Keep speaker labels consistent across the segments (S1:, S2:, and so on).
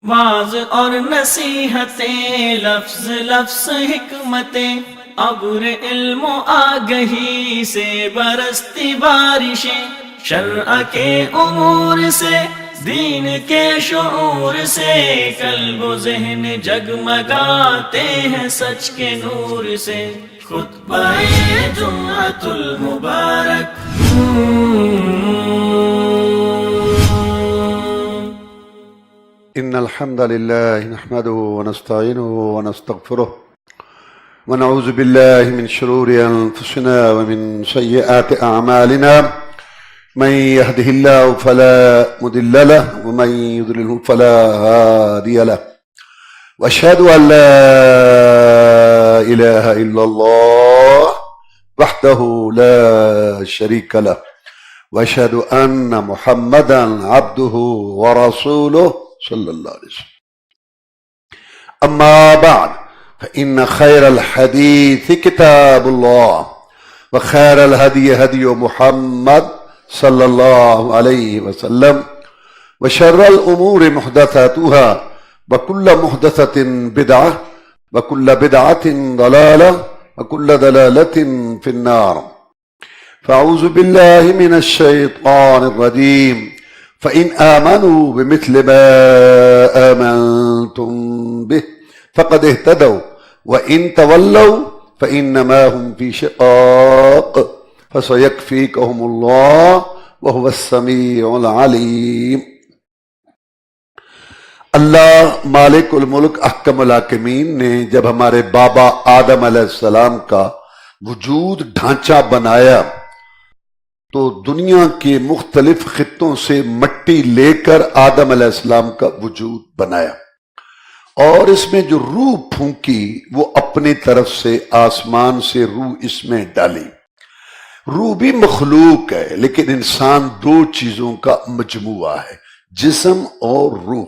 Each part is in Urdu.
S1: واز اور نصیحتیں، لفظ لفظ حکمتیں، ابر علم و آگہی سے برستی بارشیں، شرع کے امور سے، دین کے شعور سے، قلب و ذہن جگمگاتے ہیں سچ کے نور سے۔ خطبہ جمعۃ المبارک،
S2: إن الحمد لله نحمده ونستعينه ونستغفره ونعوذ بالله من شرور أنفسنا ومن سيئات أعمالنا، من يهده الله فلا مضل له ومن يضلله فلا هادي له، وأشهد أن لا إله إلا الله وحده لا شريك له، وأشهد أن محمدا عبده ورسوله صلی اللہ علیہ وسلم۔ اما بعد فإن خير الحديث كتاب الله، وخير الهدي هدي محمد صلى الله عليه وسلم، وشر الأمور محدثاتها، وكل محدثة بدعة، وكل بدعة ضلالة، وكل ضلالة في النار۔ فأعوذ بالله من الشيطان الرجيم، فإن آمنوا بمثل ما آمنتم به فقد اهتدوا، وإن تولوا فإنما هم في شقاق، فسيكفيكهم الله وهو السميع العليم۔ اللہ مالک الملک احکم الحاکمین نے جب ہمارے بابا آدم علیہ السلام کا وجود ڈھانچہ بنایا تو دنیا کے مختلف خطوں سے مٹی لے کر آدم علیہ السلام کا وجود بنایا، اور اس میں جو روح پھونکی وہ اپنی طرف سے آسمان سے روح اس میں ڈالی۔ روح بھی مخلوق ہے، لیکن انسان دو چیزوں کا مجموعہ ہے، جسم اور روح۔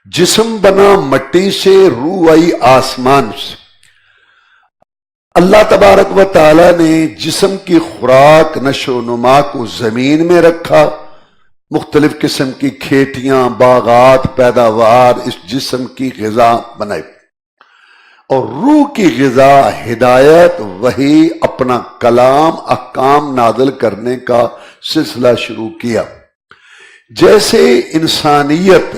S2: جسم بنا مٹی سے، روح آئی آسمان سے۔ اللہ تبارک و تعالی نے جسم کی خوراک، نشو و نما کو زمین میں رکھا، مختلف قسم کی کھیتیاں، باغات، پیداوار اس جسم کی غذا بنائی، اور روح کی غذا ہدایت، وحی، اپنا کلام، احکام نازل کرنے کا سلسلہ شروع کیا۔ جیسے انسانیت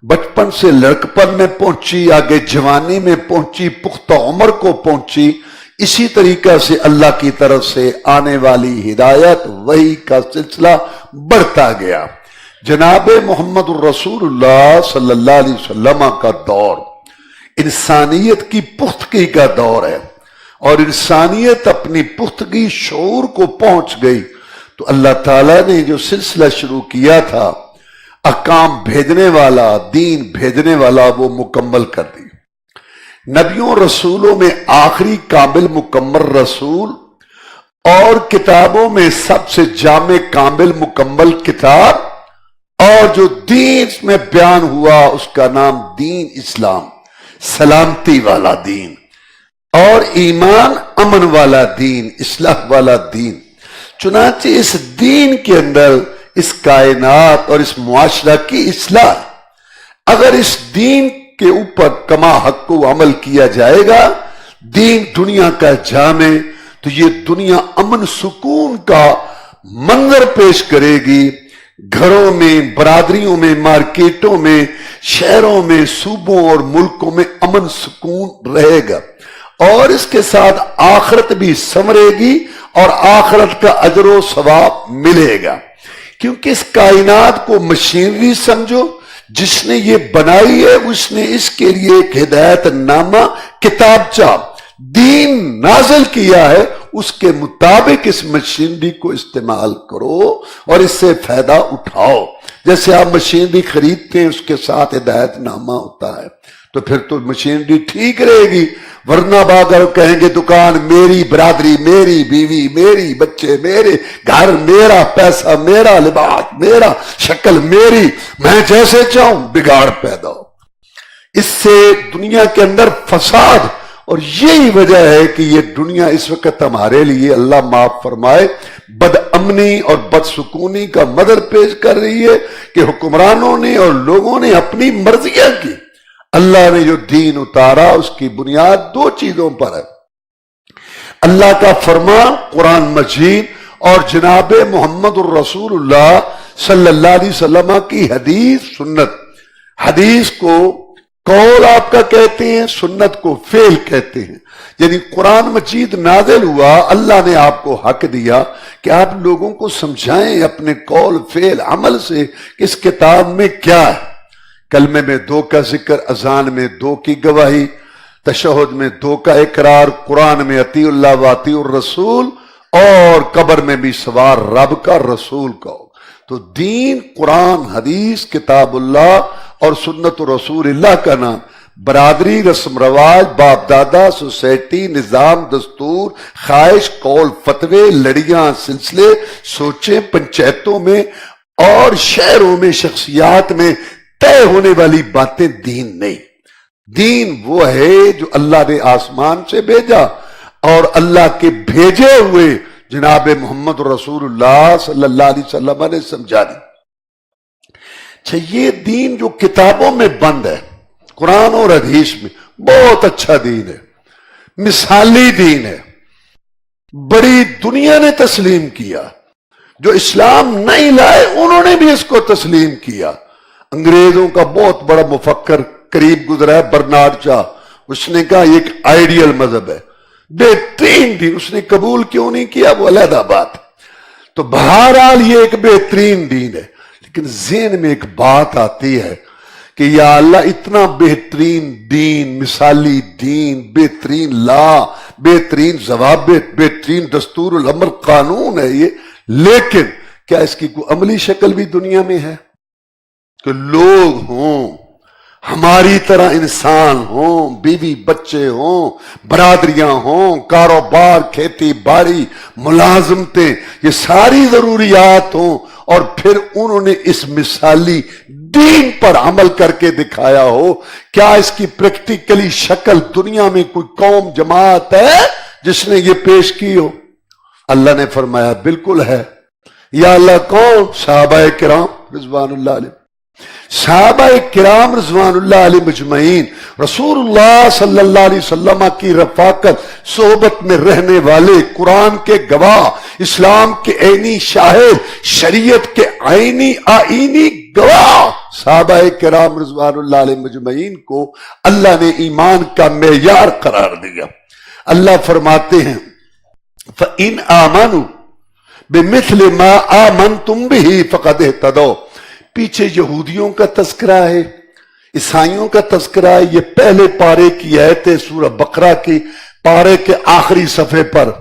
S2: بچپن سے لڑکپن میں پہنچی، آگے جوانی میں پہنچی، پختہ عمر کو پہنچی، اسی طریقہ سے اللہ کی طرف سے آنے والی ہدایت، وحی کا سلسلہ بڑھتا گیا۔ جناب محمد الرسول اللہ صلی اللہ علیہ وسلم کا دور انسانیت کی پختگی کا دور ہے، اور انسانیت اپنی پختگی شعور کو پہنچ گئی تو اللہ تعالیٰ نے جو سلسلہ شروع کیا تھا، احکام بھیجنے والا، دین بھیجنے والا، وہ مکمل کر دی۔ نبیوں رسولوں میں آخری کامل مکمل رسول، اور کتابوں میں سب سے جامع کامل مکمل کتاب، اور جو دین میں بیان ہوا اس کا نام دین اسلام، سلامتی والا دین، اور ایمان امن والا دین، اصلاح والا دین۔ چنانچہ اس دین کے اندر اس کائنات اور اس معاشرہ کی اصلاح، اگر اس دین کے اوپر کما حق کو عمل کیا جائے گا، دین دنیا کا جامع، تو یہ دنیا امن سکون کا منظر پیش کرے گی۔ گھروں میں، برادریوں میں، مارکیٹوں میں، شہروں میں، صوبوں اور ملکوں میں امن سکون رہے گا، اور اس کے ساتھ آخرت بھی سنورے گی، اور آخرت کا اجر و ثواب ملے گا۔ کیونکہ اس کائنات کو مشینری سمجھو، جس نے یہ بنائی ہے اس نے اس کے لیے ایک ہدایت نامہ، کتابچہ، دین نازل کیا ہے، اس کے مطابق اس مشینری کو استعمال کرو اور اس سے فائدہ اٹھاؤ۔ جیسے آپ مشینری خریدتے ہیں، اس کے ساتھ ہدایت نامہ ہوتا ہے، تو پھر تو مشینری ٹھیک رہے گی، ورنہ اگر کہیں گے دکان میری، برادری میری، بیوی میری، بچے میرے، گھر میرا، پیسہ میرا، لباس میرا، شکل میری، میں جیسے چاہوں، بگاڑ پیدا ہو۔ اس سے دنیا کے اندر فساد اور یہی وجہ ہے کہ یہ دنیا اس وقت ہمارے لیے اللہ معاف فرمائے بد امنی اور بد سکونی کا مدر پیش کر رہی ہے کہ حکمرانوں نے اور لوگوں نے اپنی مرضیاں کی. اللہ نے جو دین اتارا اس کی بنیاد دو چیزوں پر ہے: اللہ کا فرمان قرآن مجید اور جناب محمد الرسول اللہ صلی اللہ علیہ وسلم کی حدیث سنت. حدیث کو قول آپ کا کہتے ہیں، سنت کو فعل کہتے ہیں. یعنی قرآن مجید نازل ہوا، اللہ نے آپ کو حق دیا کہ آپ لوگوں کو سمجھائیں اپنے قول فعل عمل سے کہ اس کتاب میں کیا ہے. کلمے میں 2 کا ذکر، اذان میں 2 کی گواہی، تشہد میں 2 کا اقرار، قرآن میں اطیع اللہ و اطیع الرسول، اور قبر میں بھی سوار رب کا رسول کا. تو دین قرآن حدیث کتاب اللہ اور سنت رسول اللہ کا نام. برادری، رسم رواج، باپ دادا، سوسائٹی، نظام، دستور، خواہش، قول، فتوے، لڑیاں، سلسلے، سوچیں پنچایتوں میں اور شہروں میں، شخصیات میں طے ہونے والی باتیں دین نہیں. دین وہ ہے جو اللہ نے آسمان سے بھیجا اور اللہ کے بھیجے ہوئے جناب محمد رسول اللہ صلی اللہ علیہ وسلم نے سمجھا دی. اچھا، یہ دین جو کتابوں میں بند ہے قرآن اور حدیث میں، بہت اچھا دین ہے، مثالی دین ہے، بڑی دنیا نے تسلیم کیا. جو اسلام نہیں لائے انہوں نے بھی اس کو تسلیم کیا. انگریزوں کا بہت بڑا مفکر قریب گزرا ہے برنارڈ شاہ، اس نے کہا یہ ایک آئیڈیل مذہب ہے، بہترین دین. اس نے قبول کیوں نہیں کیا وہ علیحدہ بات. تو بہرحال یہ ایک بہترین دین ہے، لیکن ذہن میں ایک بات آتی ہے کہ یا اللہ اتنا بہترین دین، مثالی دین، بہترین لا، بہترین ضوابط، بہترین دستور الامر قانون ہے یہ، لیکن کیا اس کی کوئی عملی شکل بھی دنیا میں ہے کہ لوگ ہوں ہماری طرح، انسان ہوں، بیوی بچے ہوں، برادریاں ہوں، کاروبار، کھیتی باڑی، ملازمتیں، یہ ساری ضروریات ہوں، اور پھر انہوں نے اس مثالی دین پر عمل کر کے دکھایا ہو؟ کیا اس کی پریکٹیکلی شکل دنیا میں کوئی قوم جماعت ہے جس نے یہ پیش کی ہو؟ اللہ نے فرمایا بالکل ہے. یا اللہ کون؟ صحابہ کرام رضوان اللہ علیہ. صحابہ کرام رضوان اللہ علیہ مجمعین رسول اللہ صلی اللہ علیہ وسلم کی رفاقت صحبت میں رہنے والے، قرآن کے گواہ، اسلام کے عینی شاہد، شریعت کے آئینی گواہ صحابہ کرام رضوان اللہ علیہ مجمعین کو اللہ نے ایمان کا معیار قرار دیا. اللہ فرماتے ہیں فَإِنْ آمَنُوا بِمِثْلِ مَا آمَنْتُمْ بِهِ فَقَدْ اهْتَدَوْا. پیچھے یہودیوں کا تذکرہ ہے، عیسائیوں کا تذکرہ ہے. یہ پہلے پارے کی آیت ہے سورہ بقرہ کی پارے کے آخری صفحے پر.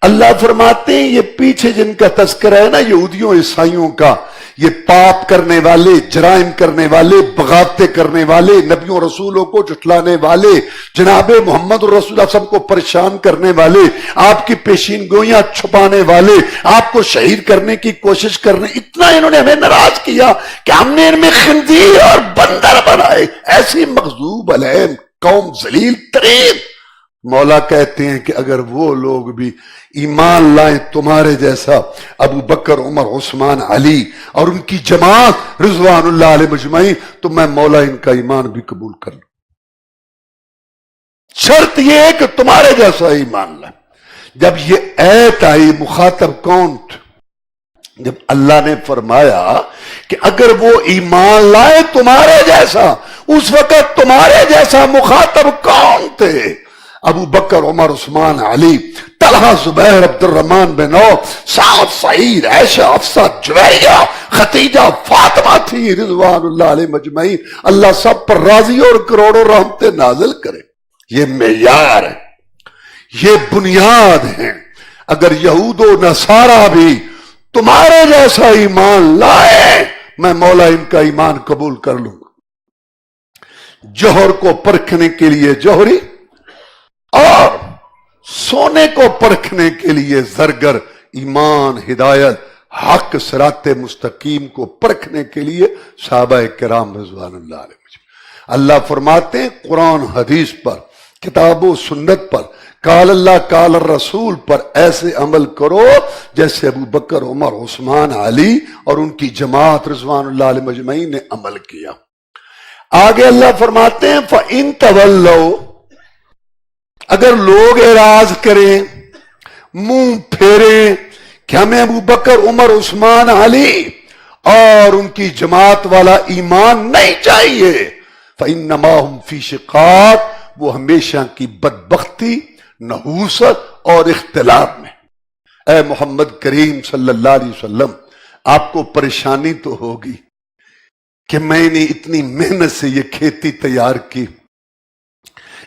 S2: اللہ فرماتے ہیں یہ پیچھے جن کا تذکرہ ہے نا یہودیوں عیسائیوں کا، یہ پاپ کرنے والے، جرائم کرنے والے، بغاوتیں کرنے والے، نبیوں رسولوں کو جھٹلانے والے، جناب محمد رسول اللہ صلی اللہ علیہ وسلم کو پریشان کرنے والے، آپ کی پیشین گوئیاں چھپانے والے، آپ کو شہید کرنے کی کوشش کرنے، اتنا انہوں نے ہمیں ناراض کیا کہ ہم نے ان میں خنزیر اور بندر بنائے. ایسی مغضوب علیہم قوم ذلیل ترین. مولا کہتے ہیں کہ اگر وہ لوگ بھی ایمان لائیں تمہارے جیسا، ابو بکر، عمر، عثمان، علی اور ان کی جماعت رضوان اللہ علیہ مجمعین، تو میں مولا ان کا ایمان بھی قبول کر لوں. شرط یہ ہے کہ تمہارے جیسا ایمان لائیں. جب یہ ایت آئی مخاطب کون تھے؟ جب اللہ نے فرمایا کہ اگر وہ ایمان لائے تمہارے جیسا، اس وقت تمہارے جیسا مخاطب کون تھے؟ ابو بکر، عمر، عثمان، علی، طلحہ، زبیر، عبد الرحمن بن عوف، سعد، سعید، عائشہ، حفصہ، جویریہ، خدیجہ، فاطمہ تھی رضوان اللہ علیہ مجمعین. اللہ سب پر راضی اور کروڑوں رحمتیں نازل کرے. یہ معیار ہے، یہ بنیاد ہے. اگر یہود و نصارہ بھی تمہارے جیسا ایمان لائے میں مولا ان کا ایمان قبول کر لوں گا. جوہر کو پرکھنے کے لیے جوہری اور سونے کو پرکھنے کے لیے زرگر. ایمان، ہدایت، حق، صراط مستقیم کو پرکھنے کے لیے صحابہ کرام رضوان اللہ علیہ. اللہ فرماتے ہیں قرآن حدیث پر کتاب و سنت پر، قال اللہ قال الرسول پر ایسے عمل کرو جیسے ابو بکر، عمر، عثمان، علی اور ان کی جماعت رضوان اللہ علیہ مجمعین نے عمل کیا۔ آگے اللہ فرماتے ہیں فَإِن تَوَلَّوْا، اگر لوگ اعراض کریں، منہ پھیریں کہ ہمیں ابو بکر، عمر، عثمان، علی اور ان کی جماعت والا ایمان نہیں چاہیے، فَإِنَّمَا هُمْ فِي شِقَاقٍ، وہ ہمیشہ کی بدبختی، نحوست اور اختلاف میں۔ اے محمد کریم صلی اللہ علیہ وسلم، آپ کو پریشانی تو ہوگی کہ میں نے اتنی محنت سے یہ کھیتی تیار کی،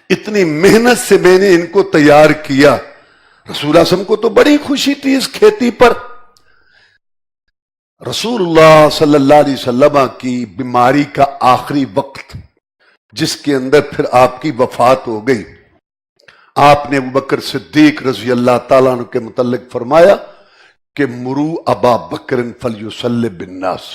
S2: اتنی محنت سے میں نے ان کو تیار کیا۔ رسول اللہ صلی اللہ علیہ وسلم کو تو بڑی خوشی تھی اس کھیتی پر۔ رسول اللہ صلی اللہ علیہ وسلم کی بیماری کا آخری وقت، جس کے اندر پھر آپ کی وفات ہو گئی، آپ نے ابوبکر صدیق رضی اللہ تعالیٰ عنہ کے متعلق فرمایا کہ مرو ابا بکر فلیصلی بالناس،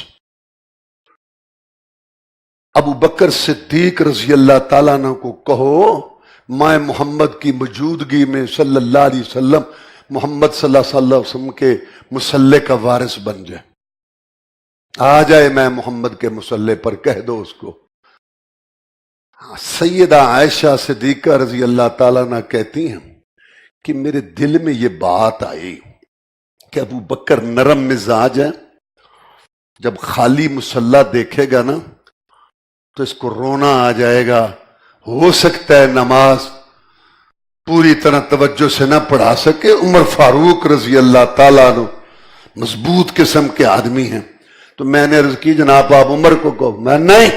S2: ابو بکر صدیق رضی اللہ تعالیٰ عنہ کو کہو میں محمد کی موجودگی میں صلی اللہ علیہ وسلم، محمد صلی اللہ علیہ وسلم کے مصلی کا وارث بن جائے، آ جائے میں محمد کے مصلی پر، کہہ دو اس کو۔ سیدہ عائشہ صدیقہ رضی اللہ تعالیٰ عنہ کہتی ہیں کہ میرے دل میں یہ بات آئی کہ ابو بکر نرم مزاج ہے، جب خالی مصلی دیکھے گا نا تو اس کو رونا آ جائے گا، ہو سکتا ہے نماز پوری طرح توجہ سے نہ پڑھا سکے۔ عمر فاروق رضی اللہ تعالیٰ عنہ مضبوط قسم کے آدمی ہیں، تو میں نے عرض کی جناب آپ عمر کو کہو، میں نہیں،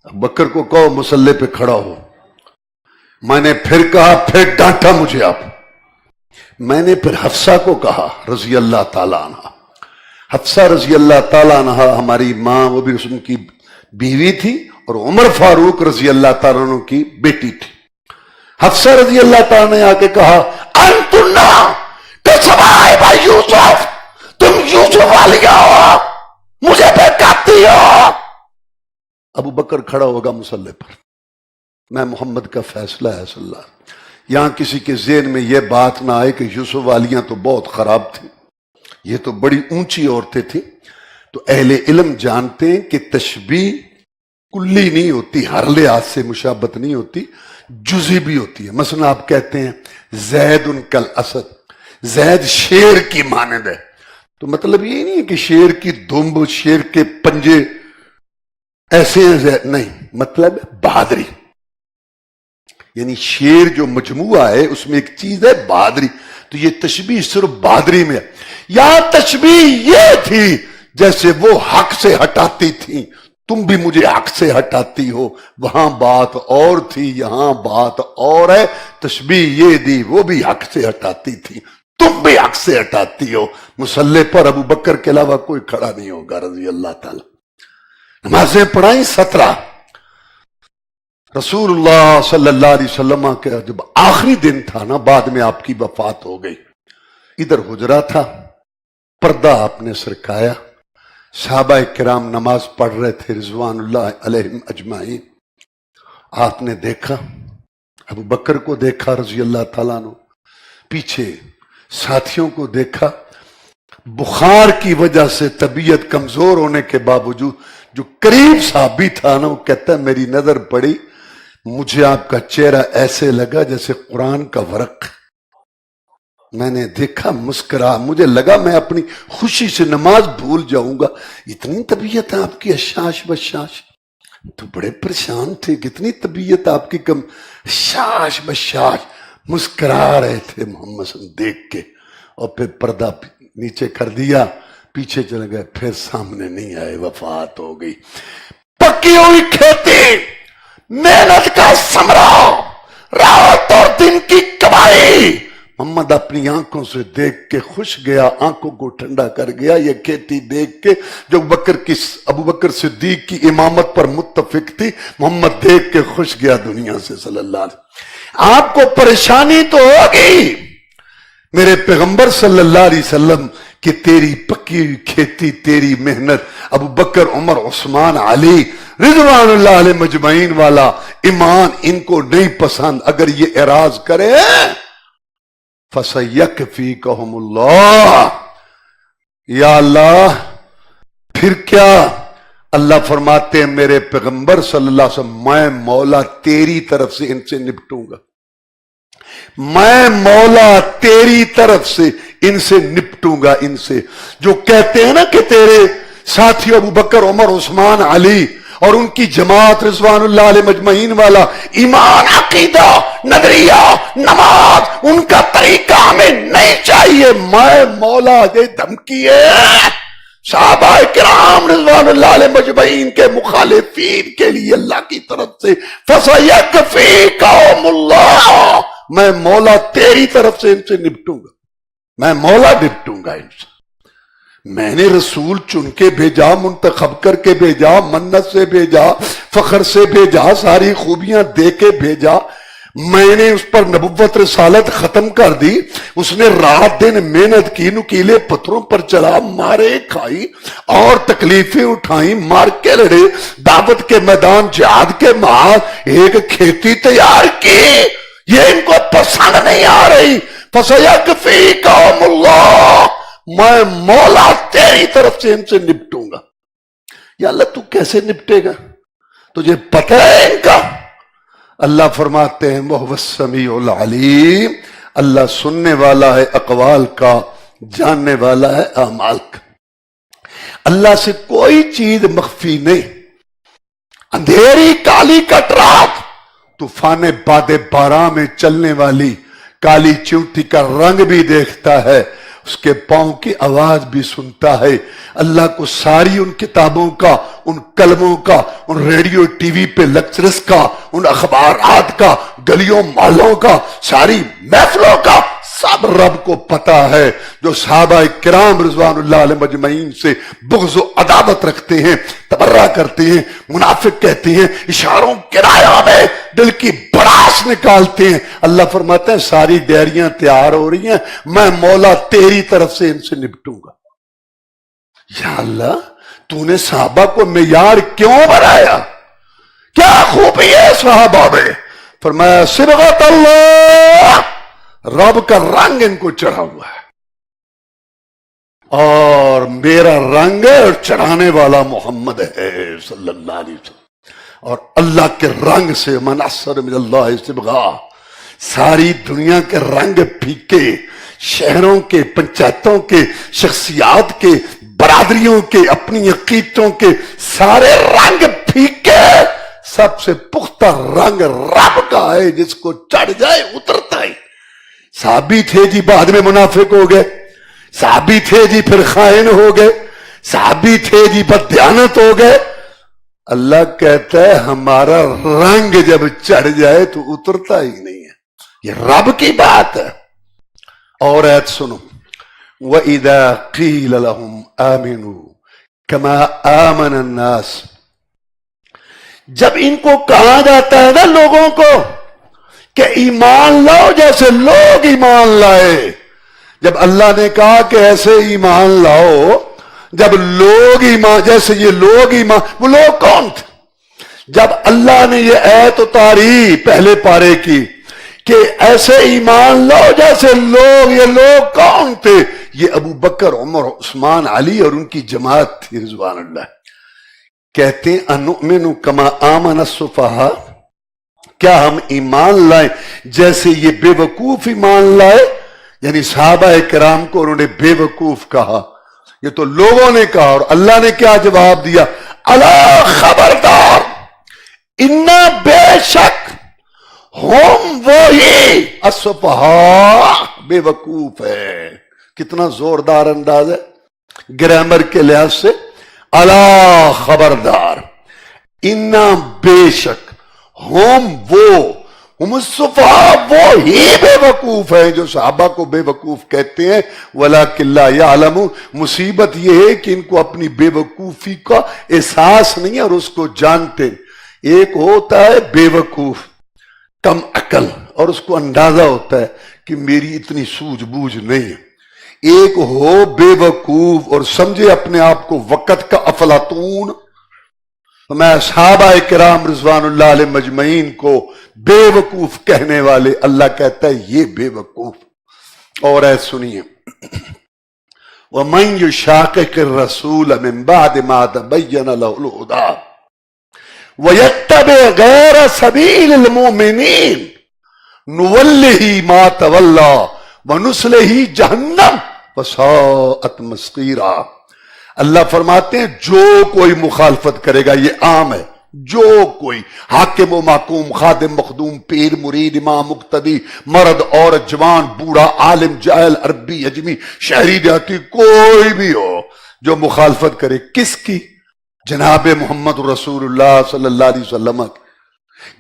S2: بکر کو کہو مصلی پہ کھڑا ہو۔ میں نے پھر کہا، پھر ڈانٹا مجھے آپ۔ میں نے پھر حفصہ کو کہا رضی اللہ تعالیٰ عنہ، حفصہ رضی اللہ تعالیٰ عنہ ہماری ماں، وہ بھی ان کی بیوی تھی، اور عمر فاروق رضی اللہ تعالیٰ عنہ کی بیٹی تھی۔ حفصہ رضی اللہ تعالیٰ نے آ کے کہا انتنا کسبائے یوسف، تم یوسف والیاں ہو، مجھے بہکاتی ہو۔ ابو بکر کھڑا ہوگا مصلی پر، میں محمد کا فیصلہ ہے صلی اللہ علیہ وسلم۔ یہاں کسی کے ذہن میں یہ بات نہ آئے کہ یوسف والیاں تو بہت خراب تھیں، یہ تو بڑی اونچی عورتیں تھیں۔ تو اہل علم جانتے ہیں کہ تشبیہ کلی نہیں ہوتی، ہر لحاظ سے مشابہت نہیں ہوتی، جزئی بھی ہوتی ہے۔ مثلا آپ کہتے ہیں زید کل اسد، زید شیر کی مانند ہے، تو مطلب یہ نہیں ہے کہ شیر کی دمب، شیر کے پنجے ایسے ہیں زید، نہیں، مطلب بہادری، یعنی شیر جو مجموعہ ہے اس میں ایک چیز ہے بہادری، تو یہ تشبیہ صرف بہادری میں ہے۔ یا تشبیہ یہ تھی جیسے وہ حق سے ہٹاتی تھی، تم بھی مجھے حق سے ہٹاتی ہو، وہاں بات اور تھی، یہاں بات اور ہے۔ تشبیہ یہ دی، وہ بھی حق سے ہٹاتی تھی، تم بھی حق سے ہٹاتی ہو۔ مصلی پر ابو بکر کے علاوہ کوئی کھڑا نہیں ہوگا رضی اللہ تعالی۔ نمازیں پڑھائیں 17۔ رسول اللہ صلی اللہ علیہ وسلم کا جب آخری دن تھا نا، بعد میں آپ کی وفات ہو گئی، ادھر حجرہ تھا، پردہ آپ نے سرکایا، صحابہ کرام نماز پڑھ رہے تھے رضوان اللہ علیہم اجمعین۔ آپ نے دیکھا، ابو بکر کو دیکھا رضی اللہ تعالیٰ عنہ، پیچھے ساتھیوں کو دیکھا، بخار کی وجہ سے طبیعت کمزور ہونے کے باوجود جو قریب صحابی تھا نا، وہ کہتا ہے میری نظر پڑی، مجھے آپ کا چہرہ ایسے لگا جیسے قرآن کا ورق، میں نے دیکھا مسکرا، مجھے لگا میں اپنی خوشی سے نماز بھول جاؤں گا، اتنی طبیعت آپ کی اشاش بشاش، تو بڑے پریشان تھے، کتنی طبیعت آپ کی کم، اشاش بشاش، مسکرا رہے تھے محمد صلی اللہ علیہ وسلم دیکھ کے، اور پھر پردہ نیچے کر دیا، پیچھے چلے گئے، پھر سامنے نہیں آئے، وفات ہو گئی۔ پکی ہوئی کھیتی، محنت کا ثمرہ، رات اور دن کی کمائی، محمد اپنی آنکھوں سے دیکھ کے خوش گیا، آنکھوں کو ٹھنڈا کر گیا۔ یہ کھیتی دیکھ کے جو ابو بکر صدیق کی امامت پر متفق تھی، محمد دیکھ کے خوش گیا دنیا سے صلی اللہ علیہ وسلم۔ آپ کو پریشانی تو ہوگی، میرے پیغمبر صلی اللہ علیہ وسلم کہ تیری پکی ہوئی کھیتی، تیری محنت، ابو بکر، عمر، عثمان، علی رضوان اللہ علیہ مجمعین والا ایمان ان کو نہیں پسند، اگر یہ اعراض کرے فَسَيَكْفِيكَهُمُ اللَّهُ، یا اللہ پھر کیا؟ اللہ فرماتے ہیں میرے پیغمبر صلی اللہ علیہ وسلم میں مولا تیری طرف سے ان سے نپٹوں گا، میں مولا تیری طرف سے ان سے نپٹوں گا، ان سے جو کہتے ہیں نا کہ تیرے ساتھی ابو بکر، عمر، عثمان، علی اور ان کی جماعت رضوان اللہ علیہ مجمعین والا ایمان، عقیدہ، نظریہ، نماز ان کا طریقہ ہمیں نہیں چاہیے، میں مولا یہ دھمکی ہے صحابہ کرام رضوان اللہ علیہ مجمعین کے مخالفین کے لیے اللہ کی طرف سے فَسَيَكْفِيكَهُمُ اللَّهُ، میں مولا تیری طرف سے ان سے نپٹوں گا، میں مولا نپٹوں گا ان سے، میں نے رسول چن کے بھیجا، منتخب کر کے بھیجا، منت سے بھیجا، فخر سے بھیجا، ساری خوبیاں دے کے بھیجا، میں نے اس پر نبوت رسالت ختم کر دی، اس نے رات دن محنت کی، نکیلے پتھروں پر چلا، مارے کھائی اور تکلیفیں اٹھائیں، مار کے لڑے، دعوت کے میدان، جہاد کے محاذ، ایک کھیتی تیار کی، یہ ان کو پسند نہیں آ رہی، فَسَيَكْفِيكَهُمُ اللَّهُ، میں مولا تیری طرف سے ان سے نپٹوں گا۔ یا اللہ تو کیسے نپٹے گا؟ تجھے پتہ ہے ان کا؟ اللہ فرماتے ہیں وَهُوَ السَّمِيعُ الْعَلِيمُ، اللہ سننے والا ہے اقوال کا، جاننے والا ہے اعمال کا، اللہ سے کوئی چیز مخفی نہیں۔ اندھیری کالی کٹ رات، طوفان باد باران میں چلنے والی کالی چونٹی کا رنگ بھی دیکھتا ہے، اس کے پاؤں کی آواز بھی سنتا ہے۔ اللہ کو ساری ان کتابوں کا، ان کلموں کا، ان ریڈیو ٹی وی پہ لیکچرز کا، ان اخبارات کا، گلیوں محلوں کا، ساری محفلوں کا سب رب کو پتا ہے۔ جو صحابہ کرام رضوان اللہ علیہ مجمعین سے بغض و عداوت رکھتے ہیں، تبرہ کرتے ہیں، منافق کہتے ہیں، اشاروں کنایوں میں دل کی بڑاس نکالتے ہیں، اللہ فرماتے ہیں ساری ڈیریاں تیار ہو رہی ہیں، میں مولا تیری طرف سے ان سے نپٹوں گا۔ یا اللہ تو نے صحابہ کو معیار کیوں بنایا؟ کیا خوبی ہے صحابہ میں؟ فرمایا صبغت اللہ، رب کا رنگ ان کو چڑھا ہوا ہے، اور میرا رنگ اور چڑھانے والا محمد ہے صلی اللہ علیہ وسلم، اور اللہ کے رنگ سے من احسن من اللہ صبغہ، ساری دنیا کے رنگ پھیکے، شہروں کے، پنچایتوں کے، شخصیات کے، برادریوں کے، اپنی عقیدتوں کے سارے رنگ پھیکے، سب سے پختہ رنگ رب کا ہے، جس کو چڑھ جائے اترتا ہی۔ صحابی تھے جی بعد میں منافق ہو گئے، صحابی تھے جی پھر خائن ہو گئے، صحابی تھے جی بددیانت ہو گئے۔ اللہ کہتا ہے ہمارا رنگ جب چڑھ جائے تو اترتا ہی نہیں ہے، یہ رب کی بات ہے۔ اور ایت سنو، وَإِذَا قِيلَ لَهُمْ آمِنُوا كَمَا آمَنَ النَّاسِ، جب ان کو کہا جاتا ہے نا لوگوں کو کہ ایمان لاؤ جیسے لوگ ایمان لائے، جب اللہ نے کہا کہ ایسے ایمان لاؤ جب لوگ ایمان، جیسے یہ لوگ ایمان، وہ لوگ کون تھے؟ جب اللہ نے یہ آیت اتاری پہلے پارے کی کہ ایسے ایمان لاؤ جیسے لوگ، یہ لوگ کون تھے؟ یہ ابو بکر، عمر، عثمان، علی اور ان کی جماعت تھی رضوان اللہ۔ کہتے ہیں انؤمن کما آمن السفہاء، کیا ہم ایمان لائیں جیسے یہ بے وقوف ایمان لائے؟ یعنی صحابہ کرام کو انہوں نے بے وقوف کہا، یہ تو لوگوں نے کہا، اور اللہ نے کیا جواب دیا؟ الا خبردار، انا بے شک، ہم وہی السفہاء، بے وقوف ہے۔ کتنا زوردار انداز ہے گرامر کے لحاظ سے، الا خبردار، انا بے شک، ہم وہ، ہم السفہاء، وہ ہی بے وقوف ہیں جو صحابہ کو بے وقوف کہتے ہیں، ولیکن لا یعلمون، مصیبت یہ ہے کہ ان کو اپنی بے وقوفی کا احساس نہیں ہے اور اس کو جانتے۔ ایک ہوتا ہے بے وقوف، کم عقل، اور اس کو اندازہ ہوتا ہے کہ میری اتنی سوجھ بوجھ نہیں ہے۔ ایک ہو بیوقوف اور سمجھے اپنے آپ کو وقت کا افلاطون. میں صحابہ کرام رضوان اللہ علیہ مجمعین کو بے وقوف کہنے والے اللہ کہتا ہے یہ بے وقوف. اور اے سنیے وَمَن يُشَاقِقِ الرَّسُولَ مِن بَعْدِ مَا تَبَيَّنَ لَهُ الْهُدَىٰ وَيَتَّبِعْ غَيْرَ سَبِيلِ الْمُؤْمِنِينَ نُوَلِّهِ مَا تَوَلَّىٰ وَنُصْلِهِ جَهَنَّمَ وَسَاءَتْ مَصِيرًا. اللہ فرماتے ہیں جو کوئی مخالفت کرے گا، یہ عام ہے، جو کوئی حاکم و محکوم، خادم مخدوم، پیر مرید، امام مقتدی، مرد عورت، جوان بوڑھا، عالم جاہل، عربی اجمی، شہری دیہاتی، کوئی بھی ہو جو مخالفت کرے کس کی؟ جناب محمد رسول اللہ صلی اللہ علیہ وسلم.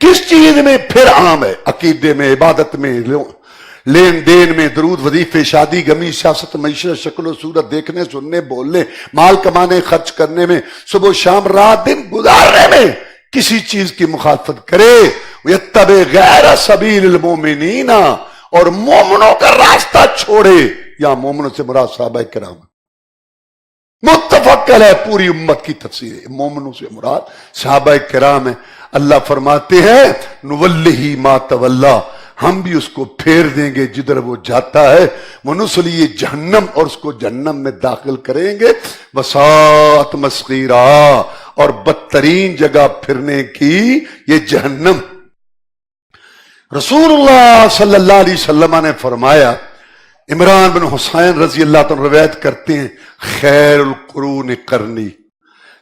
S2: کس چیز میں؟ پھر عام ہے، عقیدے میں، عبادت میں، لین دین میں، درود وظیفے، شادی غمی، سیاست، معیشت، شکل و صورت، دیکھنے سننے، بولنے، مال کمانے، خرچ کرنے میں، صبح و شام رات دن گزارنے میں کسی چیز کی مخالفت کرے. یتبع غیر سبیل المؤمنین، اور مومنوں کا راستہ چھوڑے. یا مومنوں سے مراد صحابہ کرام، متفق ہے پوری امت کی تفسیر ہے، مومنوں سے مراد صحابہ کرام ہے. اللہ فرماتے ہیں نُوَلِّهِ مَا تَوَلَّىٰ، ہم بھی اس کو پھیر دیں گے جدھر وہ جاتا ہے. وَنُصْلِهِ جہنم، اور اس کو جہنم میں داخل کریں گے. وَسَاءَتْ مَصِيرًا، اور بدترین جگہ پھرنے کی یہ جہنم. رسول اللہ صلی اللہ علیہ وسلم نے فرمایا، عمران بن حسین رضی اللہ عنہ روایت کرتے ہیں، خیر القرون قرنی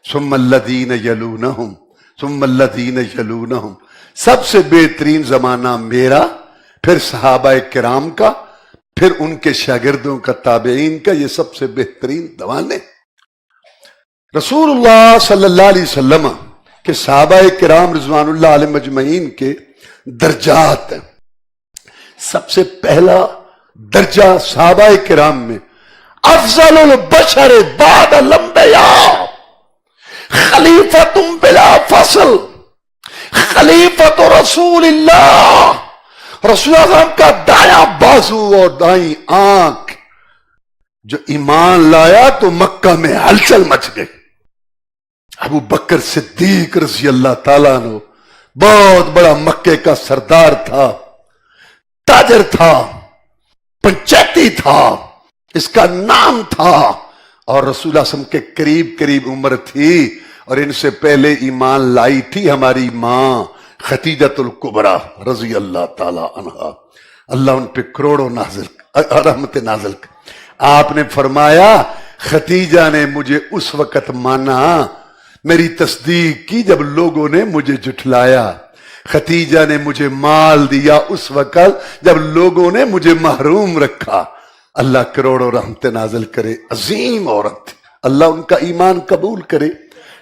S2: ثم الذین یلونہم ثم الذین یلونہم، سب سے بہترین زمانہ میرا، پھر صحابہ کرام کا، پھر ان کے شاگردوں کا، تابعین کا، یہ سب سے بہترین زمانے. رسول اللہ صلی اللہ علیہ وسلم کے صحابہ کرام رضوان اللہ علیہ مجمعین کے درجات ہیں. سب سے پہلا درجہ صحابہ کرام میں افضل البشر بعد الانبیاء خلیفۃ بلا فصل، خلیفۃ رسول اللہ، رسول اللہ کا دایاں بازو اور دائیں آنکھ جو ایمان لایا تو مکہ میں ہلچل مچ گئی. ابو بکر صدیق رضی اللہ تعالیٰ عنہ بہت بڑا مکے کا سردار تھا، تاجر تھا، پنچیتی تھا، اس کا نام تھا، اور رسول اللہ صلی اللہ علیہ وسلم کے قریب قریب عمر تھی. اور ان سے پہلے ایمان لائی تھی ہماری ماں خدیجۃ الکبریٰ رضی اللہ تعالی عنہا. اللہ ان پہ کروڑوں رحمت نازل. آپ نے فرمایا خدیجہ نے مجھے اس وقت مانا، میری تصدیق کی جب لوگوں نے مجھے جھٹلایا. خدیجہ نے مجھے مال دیا اس وقت جب لوگوں نے مجھے محروم رکھا. اللہ کروڑوں رحمت نازل کرے. عظیم عورت، اللہ ان کا ایمان قبول کرے.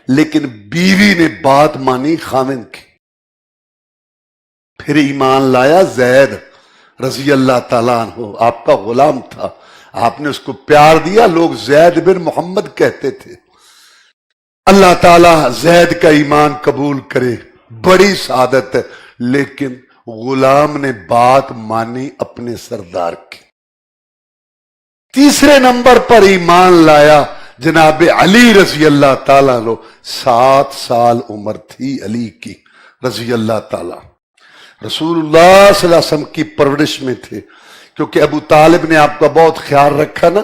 S2: لیکن بیوی نے بات مانی خاوند کی. پھر ایمان لایا زید رضی اللہ تعالیٰ عنہ، آپ کا غلام تھا، آپ نے اس کو پیار دیا، لوگ زید بن محمد کہتے تھے. اللہ تعالیٰ زید کا ایمان قبول کرے، بڑی سعادت ہے. لیکن غلام نے بات مانی اپنے سردار کی. تیسرے نمبر پر ایمان لایا جناب علی رضی اللہ تعالیٰ عنہ. 7 سال عمر تھی علی کی رضی اللہ تعالیٰ. رسول اللہ صلی اللہ علیہ وسلم کی پرورش میں تھے، کیونکہ ابو طالب نے آپ کا بہت خیال رکھا نا.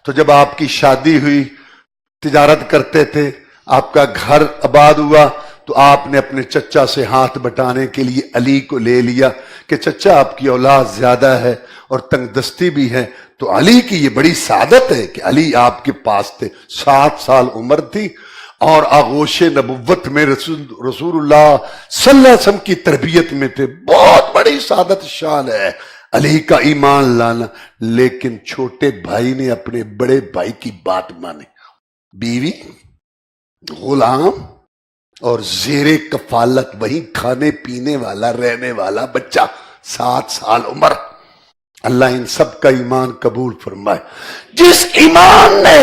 S2: تو جب آپ کی شادی ہوئی، تجارت کرتے تھے، آپ کا گھر آباد ہوا، تو آپ نے اپنے چچا سے ہاتھ بٹانے کے لیے علی کو لے لیا کہ چچا آپ کی اولاد زیادہ ہے اور تنگ دستی بھی ہے. تو علی کی یہ بڑی سعادت ہے کہ علی آپ کے پاس تھے. 7 سال عمر تھی اور آغوش نبوت میں رسول اللہ صلی اللہ علیہ وسلم کی تربیت میں تھے. بہت بڑی سعادت شان ہے علی کا ایمان لانا. لیکن چھوٹے بھائی نے اپنے بڑے بھائی کی بات مانی. بیوی، غلام اور زیر کفالت وہی کھانے پینے والا رہنے والا بچہ، 7 سال عمر. اللہ ان سب کا ایمان قبول فرمائے. جس ایمان نے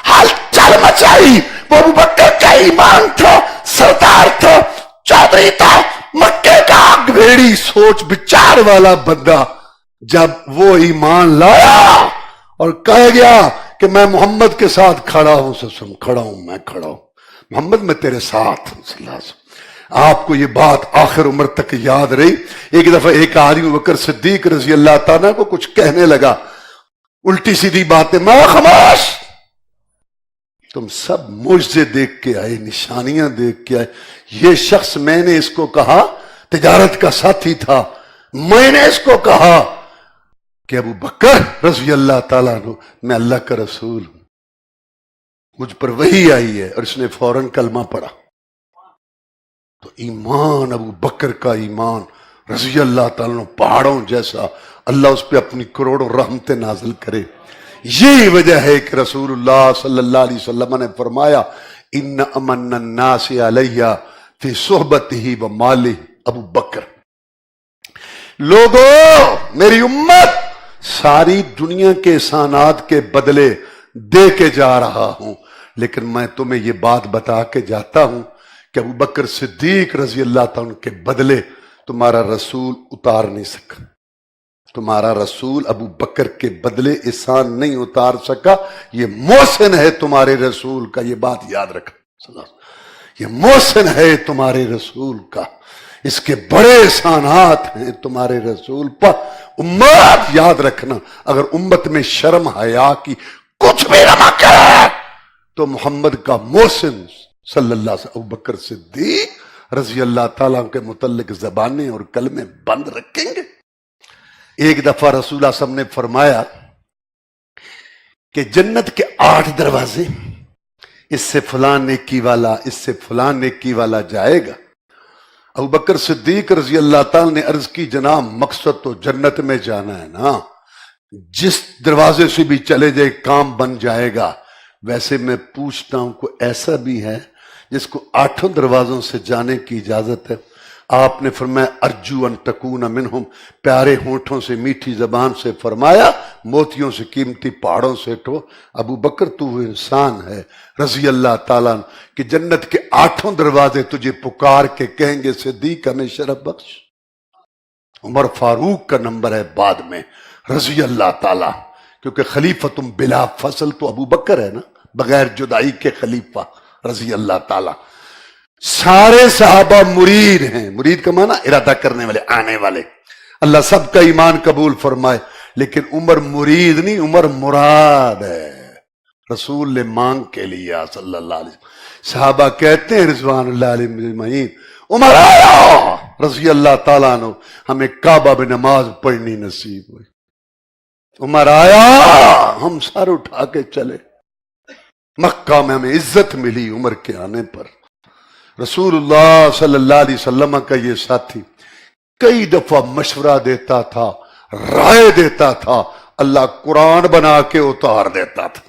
S2: ہلچل مچائی وہ ابو بکر کا ایمان تھا. سردار تھا، چودھری تھا، مکے کا گھیڑی سوچ بچار والا بندہ. جب وہ ایمان لایا اور کہا گیا کہ میں محمد کے ساتھ کھڑا ہوں، کھڑا ہوں، میں کھڑا ہوں محمد، میں تیرے ساتھ ہوں صلی اللہ علیہ وسلم۔ آپ کو یہ بات آخر عمر تک یاد رہی۔ ایک دفعہ ایک آدمی بکر صدیق رضی اللہ تعالیٰ کو کچھ کہنے لگا، الٹی سیدھی باتیں، ما خاموش، تم سب معجزے دیکھ کے آئے، نشانیاں دیکھ کے آئے، یہ شخص میں نے اس کو کہا تجارت کا ساتھی تھا، میں نے اس کو کہا کہ ابو بکر رضی اللہ تعالیٰ عنہ میں اللہ کا رسول ہوں، مجھ پر وحی آئی ہے، اور اس نے فوراً کلمہ پڑھا۔ تو ایمان، ابو بکر کا ایمان رضی اللہ تعالیٰ عنہ پہاڑوں جیسا، اللہ اس پہ اپنی کروڑوں رحمتیں نازل کرے۔ یہی وجہ ہے کہ رسول اللہ صلی اللہ علیہ وسلم نے فرمایا ان امن الناس علیہ فی صحبتہ و مالہ ابو بکر۔ لوگوں، میری امت ساری دنیا کے احسانات کے بدلے دے کے جا رہا ہوں، لیکن میں تمہیں یہ بات بتا کے جاتا ہوں کہ ابو بکر صدیق رضی اللہ تعالیٰ عنہ کے بدلے تمہارا رسول اتار نہیں سکا، تمہارا رسول ابو بکر کے بدلے احسان نہیں اتار سکا، یہ محسن ہے تمہارے رسول کا، یہ بات یاد رکھنا، یہ محسن ہے تمہارے رسول کا، اس کے بڑے احسانات ہیں تمہارے رسول پر۔ امت یاد رکھنا، اگر امت میں شرم حیا کی کچھ بھی رمق ہے تو محمد کا محسن صلی اللہ علیہ وسلم ابو بکر صدیق رضی اللہ تعالیٰ کے متعلق زبانیں اور کلمے بند رکھیں گے۔ ایک دفعہ رسول اللہ صلی اللہ علیہ وسلم نے فرمایا کہ جنت کے 8 دروازے، اس سے فلاں نیکی والا، اس سے فلاں نیکی والا جائے گا۔ ابو بکر صدیق رضی اللہ تعالیٰ نے عرض کی جناب مقصد تو جنت میں جانا ہے نا، جس دروازے سے بھی چلے جائے کام بن جائے گا، ویسے میں پوچھتا ہوں کوئی ایسا بھی ہے جس کو 8 دروازوں سے جانے کی اجازت ہے؟ آپ نے فرمایا ارجو ان تکون منہم، پیارے ہونٹوں سے میٹھی زبان سے فرمایا موتیوں سے قیمتی پہاڑوں سے تو ابو بکر تو وہ انسان ہے رضی اللہ تعالیٰ کہ جنت کے 8 دروازے تجھے پکار کے کہیں گے صدیق ہمیں شرف بخش۔ عمر فاروق کا نمبر ہے بعد میں رضی اللہ تعالیٰ، کیونکہ خلیفتم بلا فصل تو ابو بکر ہے نا، بغیر جدائی کے خلیفہ رضی اللہ تعالیٰ۔ سارے صحابہ مرید ہیں، مرید کا معنی ارادہ کرنے والے، آنے والے، اللہ سب کا ایمان قبول فرمائے، لیکن عمر مرید نہیں، عمر مراد ہے، رسول نے مانگ کے لیا صلی اللہ علیہ وسلم۔ صحابہ کہتے ہیں رضوان اللہ علیہ اجمعین، عمر آیا رضی اللہ تعالیٰ عنہ، ہمیں کعبہ میں نماز پڑھنی نصیب ہوئی، عمر آیا ہم سر اٹھا کے چلے، مکہ میں ہمیں عزت ملی عمر کے آنے پر۔ رسول اللہ صلی اللہ علیہ وسلم کا یہ ساتھی کئی دفعہ مشورہ دیتا تھا، رائے دیتا تھا، اللہ قرآن بنا کے اتار دیتا تھا۔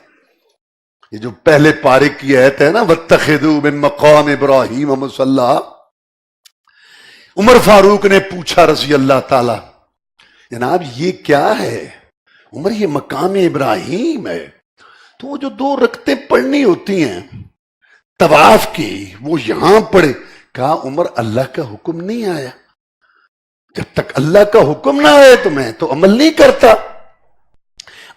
S2: یہ جو پہلے پارے کی آیت ہے نا وَاتَّخِذُوا مِن مَقَامِ إِبْرَاهِيمَ مُصَلًّى، عمر فاروق نے پوچھا رضی اللہ تعالی جناب یہ کیا ہے؟ عمر یہ مقام ابراہیم ہے، تو وہ جو 2 رکعتیں پڑھنی ہوتی ہیں طواف کی وہ یہاں پڑھے۔ کہا عمر اللہ کا حکم نہیں آیا، جب تک اللہ کا حکم نہ آئے تو میں تو عمل نہیں کرتا۔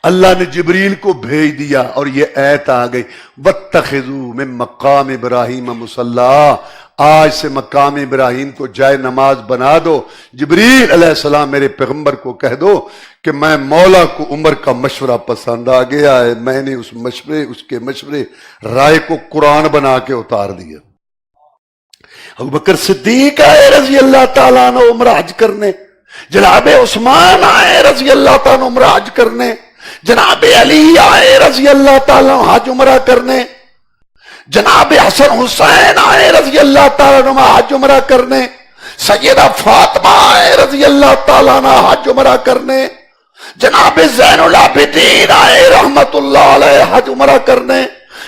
S2: اللہ نے جبریل کو بھیج دیا اور یہ آیت آ گئی وَاتَّخِذُوا مِن مَقَامِ إِبْرَاهِيمَ مُصَلًّى، آج سے مقام ابراہیم کو جائے نماز بنا دو۔ جبریل علیہ السلام میرے پیغمبر کو کہہ دو کہ میں مولا کو عمر کا مشورہ پسند آ گیا ہے، میں نے اس کے مشورے رائے کو قرآن بنا کے اتار دیا۔ ابو بکر صدیق آئے رضی اللہ تعالیٰ عنہ عمرہ حج کرنے، جناب عثمان آئے رضی اللہ تعالیٰ عنہ عمرہ حج کرنے، جناب علی آئے رضی اللہ تعالیٰ عنہ حج عمرہ کرنے، جناب حسن حسین آئے رضی اللہ تعالیٰ عنہ حج عمرہ کرنے، سیدہ فاطمہ آئے رضی اللہ تعالیٰ عنہ حج عمرہ کرنے، جناب زین العابدین آئے رحمت اللہ علیہ حج عمرہ کرنے،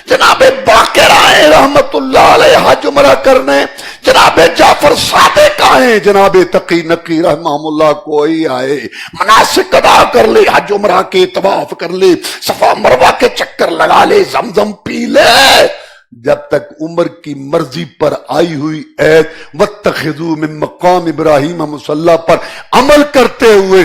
S2: جناب باقر آئے رحمت اللہ علیہ حج عمرہ کرنے، جناب جعفر صادق آئے، جناب تقی نقی رحمہ اللہ کوئی آئے، مناسک ادا کر لے، حج عمرہ کے طواف کر لے، صفا مروہ کے چکر لگا لے، زمزم پی لے، جب تک عمر کی مرضی پر آئی ہوئی ایت وَاتَّخِذُوا مِن مَقَامِ إِبْرَاهِيمَ مُصَلًّى پر عمل کرتے ہوئے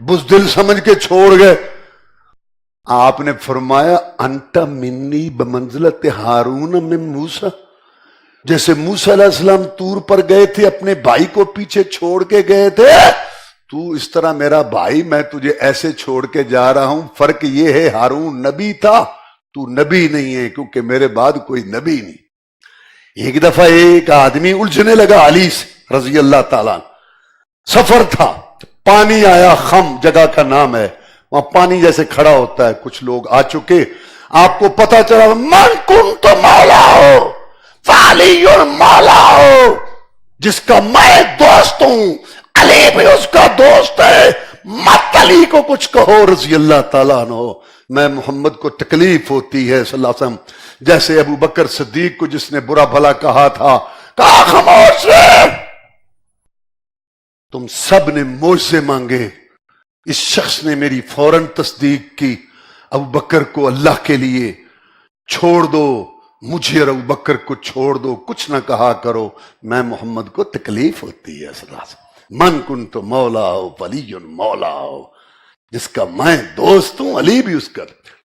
S2: بزدل سمجھ کے چھوڑ گئے. آپ نے فرمایا انت منی بمنزلت ہارون من موسیٰ، جیسے موسیٰ علیہ السلام طور پر گئے تھے اپنے بھائی کو پیچھے چھوڑ کے گئے تھے، تو اس طرح میرا بھائی میں تجھے ایسے چھوڑ کے جا رہا ہوں. فرق یہ ہے ہارون نبی تھا، تو نبی نہیں ہے، کیونکہ میرے بعد کوئی نبی نہیں. ایک دفعہ ایک آدمی الجھنے لگا علی سے رضی اللہ تعالیٰ، سفر تھا، پانی آیا، خم جگہ کا نام ہے، وہاں پانی جیسے کھڑا ہوتا ہے، کچھ لوگ آ چکے، آپ کو پتا چلا من کنت مولا ہو فعلی مولا ہو، جس کا میں دوست ہوں علی بھی اس کا دوست ہے، مت علی کو کچھ کہو رضی اللہ تعالیٰ عنہ. میں محمد کو تکلیف ہوتی ہے صلی اللہ علیہ وسلم، جیسے ابو بکر صدیق کو جس نے برا بھلا کہا تھا، کہا خاموش رہے، تم سب نے مجھ سے مانگے، اس شخص نے میری فوراً تصدیق کی. ابو بکر کو اللہ کے لیے چھوڑ دو، مجھے اور ابو بکر کو چھوڑ دو، کچھ نہ کہا کرو، میں محمد کو تکلیف ہوتی ہے صلی اللہ علیہ وسلم. من کنت مولا ہو ولی مولا ہو، جس کا میں دوست ہوں علی بھی اس کا.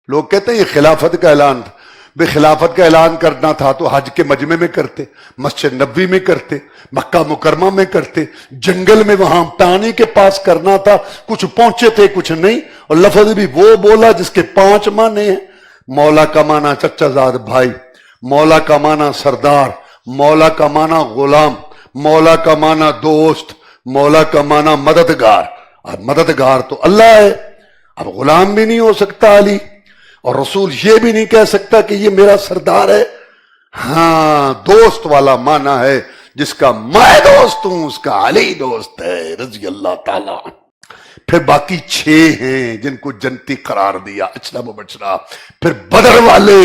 S2: لوگ کہتے ہیں یہ خلافت کا اعلان تھا. بے خلافت کا اعلان کرنا تھا تو حج کے مجمع میں کرتے، مسجد نبوی میں کرتے، مکہ مکرمہ میں کرتے، جنگل میں وہاں پانی کے پاس کرنا تھا. کچھ پہنچے تھے کچھ نہیں، اور لفظ بھی وہ بولا جس کے 5 معنی ہیں. مولا کا معنی چچا زاد بھائی، مولا کا معنی سردار، مولا کا معنی غلام، مولا کا معنی دوست، مولا کا معنی مددگار. اور مددگار تو اللہ ہے. اب غلام بھی نہیں ہو سکتا علی، اور رسول یہ بھی نہیں کہہ سکتا کہ یہ میرا سردار ہے. ہاں دوست والا معنی ہے، جس کا میں دوست ہوں اس کا علی دوست ہے رضی اللہ تعالیٰ. پھر باقی 6 ہیں جن کو جنتی قرار دیا، اچھلا مبچرا. پھر بدر والے،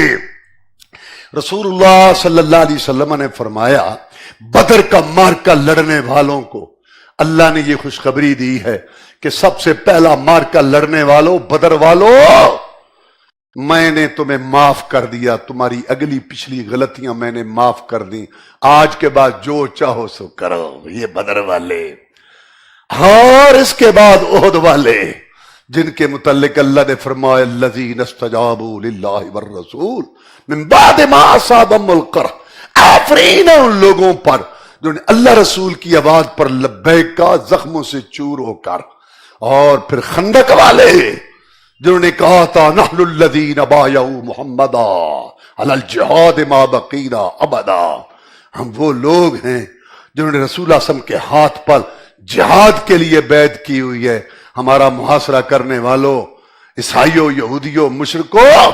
S2: رسول اللہ صلی اللہ علیہ وسلم نے فرمایا بدر کا مارکا لڑنے والوں کو اللہ نے یہ خوشخبری دی ہے کہ سب سے پہلا مارکا لڑنے والوں، بدر والوں، میں نے تمہیں معاف کر دیا، تمہاری اگلی پچھلی غلطیاں میں نے معاف کر دی، آج کے بعد جو چاہو سو کرو. یہ بدر والے. اور اس کے بعد احد والے، جن کے متعلق اللہ نے فرمایا الذین استجابوا للہ والرسول من بعد ما اصابهم القرح. آفرین ان لوگوں پر جنہوں نے اللہ رسول کی آواز پر لبیک کا زخموں سے چور ہو کر. اور پھر خندق والے جنہوں نے کہا تھا نحن الذین بایعوا محمدا علی الجہاد ما بقینا ابدا، ہم وہ لوگ ہیں جنہوں نے رسول اللہ صلی اللہ علیہ وسلم کے ہاتھ پر جہاد کے لیے بیعت کی ہوئی ہے. ہمارا محاصرہ کرنے والوں، عیسائیوں، یہودیوں، مشرکوں،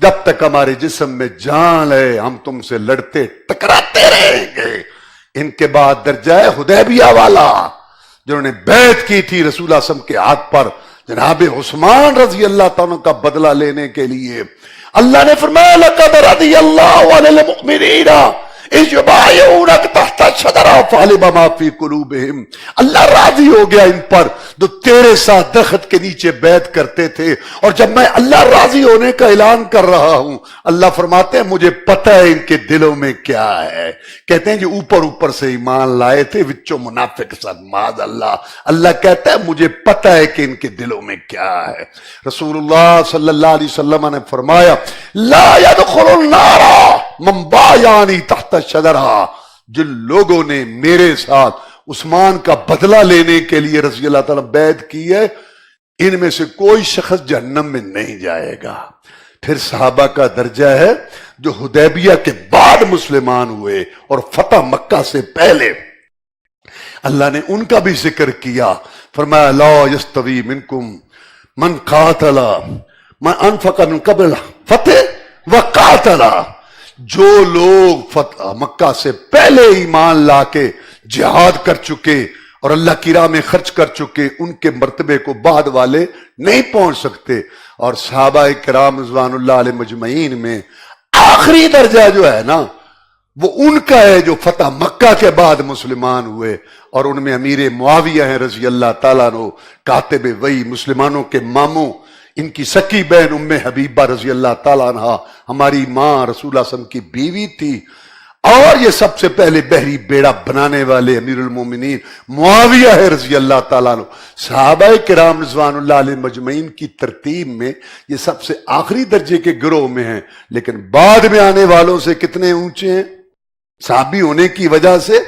S2: جب تک ہمارے جسم میں جان ہے ہم تم سے لڑتے ٹکراتے رہیں گے. ان کے بعد درجہ ہے حدیبیہ والا، جنہوں نے بیعت کی تھی رسول اللہ صلی اللہ علیہ وسلم کے ہاتھ پر جناب عثمان رضی اللہ تعالیٰ کا بدلہ لینے کے لیے. اللہ نے فرمایا لقد رضی اللہ عن المؤمنین اذ یبایعونک تحت الشجرہ فعلم ما فی قلوبہم. اللہ راضی ہو گیا ان پر جو تیرے ساتھ درخت کے نیچے بیعت کرتے تھے. اور جب میں اللہ راضی ہونے کا اعلان کر رہا ہوں، اللہ فرماتے ہیں مجھے پتہ ہے ان کے دلوں میں کیا ہے. کہتے ہیں جو اوپر سے ایمان لائے تھے وچوں منافق سن، معاذ اللہ. اللہ کہتا ہے مجھے پتہ ہے کہ ان کے دلوں میں کیا ہے. رسول اللہ صلی اللہ علیہ وسلم نے فرمایا لا يدخل النار من بایعنی تحت الشجرہ. جن لوگوں نے میرے ساتھ عثمان کا بدلہ لینے کے لیے رضی اللہ تعالیٰ بیعت کی ہے، ان میں سے کوئی شخص جہنم میں نہیں جائے گا. پھر صحابہ کا درجہ ہے جو حدیبیہ کے بعد مسلمان ہوئے اور فتح مکہ سے پہلے، اللہ نے ان کا بھی ذکر کیا. فرمایا لا یستوی منکم من قاتل من انفق من قبل فتح وقاتل. جو لوگ فتح مکہ سے پہلے ایمان لا کے جہاد کر چکے اور اللہ کی راہ میں خرچ کر چکے، ان کے مرتبے کو بعد والے نہیں پہنچ سکتے. اور صحابہ کرام رضوان اللہ علیہ مجمعین میں آخری درجہ جو ہے نا وہ ان کا ہے جو فتح مکہ کے بعد مسلمان ہوئے. اور ان میں امیر معاویہ ہیں رضی اللہ تعالیٰ عنہ، کاتب وحی، مسلمانوں کے ماموں. ان کی سکی بہن ام حبیبہ رضی اللہ تعالیٰ عنہ ہماری ماں رسول اللہ صلی اللہ علیہ وسلم کی بیوی تھی. اور یہ سب سے پہلے بحری بیڑا بنانے والے امیر المومنین معاویہ ہے رضی اللہ تعالیٰ عنہ. صحابہ کرام رضوان اللہ علیہ مجمعین کی ترتیب میں یہ سب سے آخری درجے کے گروہ میں ہیں، لیکن بعد میں آنے والوں سے کتنے اونچے ہیں. صحابی ہونے کی وجہ سے